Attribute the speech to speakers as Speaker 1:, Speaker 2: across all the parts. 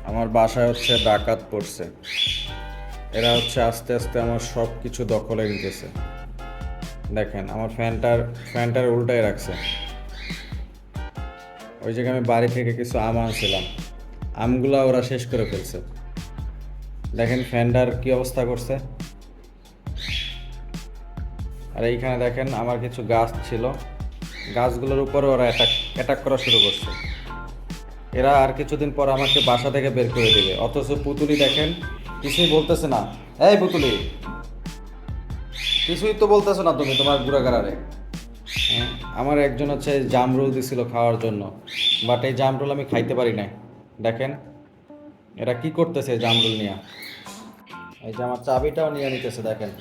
Speaker 1: আমার বাসায় হচ্ছে ডাকাত পড়ছে। এরা হচ্ছে আস্তে আস্তে আমার সব কিছু দখলে নিতেছে। দেখেন আমার ফ্যানটার উল্টায় রাখছে। ওই জায়গায় আমি বাড়ি থেকে কিছু আম আনছিলাম, আমগুলা ওরা শেষ করে ফেলছে। দেখেন ফ্যানটার কি অবস্থা করছে। আর এইখানে দেখেন আমার কিছু গাছ ছিল, গাছগুলোর উপরে ওরা অ্যাটাক করা শুরু করছে। এরা আর কিছুদিন পর আমাকে বাসা থেকে বের করে দিবে, অথচ পুতুলি দেখেন কিছুই বলতেছে না। এই পুতুলি, কিছুই তো বলতেছো না তুমি তোমার গুড়াগাড়ারে। হ্যাঁ, আমার একজন হচ্ছে জামরুল দিছিল খাওয়ার জন্য, বাট এই জামরুল আমি খাইতে পারি নাই। দেখেন এরা কি করতেছে এই জামরুল নিয়ে। এই যে আমার চাবিটাও নিয়ে নিতেছে দেখেন।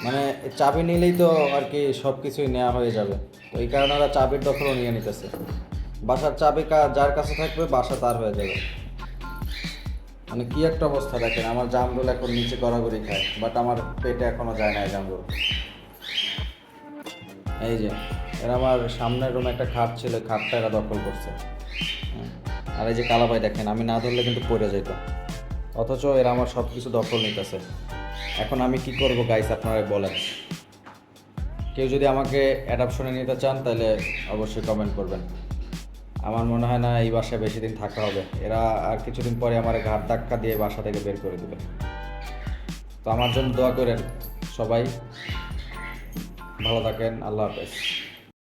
Speaker 1: মানে এই চাবি নিলেই তো আর কি সব কিছুই নেওয়া হয়ে যাবে, তো এই কারণে ওরা চাবির দখলও নিয়ে নিতেছে। বাসার চাবি যার কাছে থাকবে বাসা তার হয়ে যাবে। মানে কি একটা অবস্থা দেখেন, আমার জামরুল এখন নিচে গড়াগড়ি খায়, বাট আমার পেটে এখনো যায় না এই জামরুল। এই যে এরা আমার সামনের রুমে একটা খাট ছিল, খাটটা এরা দখল করছে। হ্যাঁ, আর এই যে কালাভাই দেখেন, আমি না ধরলে কিন্তু পড়ে যেত, অথচ এরা আমার সব কিছু দখল নিতেছে। এখন আমি কি করব গাইস, আপনারা বলেন। কেউ যদি আমাকে অ্যাডাপশনে নিতে চান তাহলে অবশ্যই কমেন্ট করবেন। আমার মনে হয় না এই বাসায় বেশি দিন থাকা হবে, এরা আর কিছুদিন পরে আমার ঘাট ধাক্কা দিয়ে বাসা থেকে বের করে দেবে। তো আমার জন্য দোয়া করেন সবাই। ভালো থাকেন, আল্লাহ হাফেজ।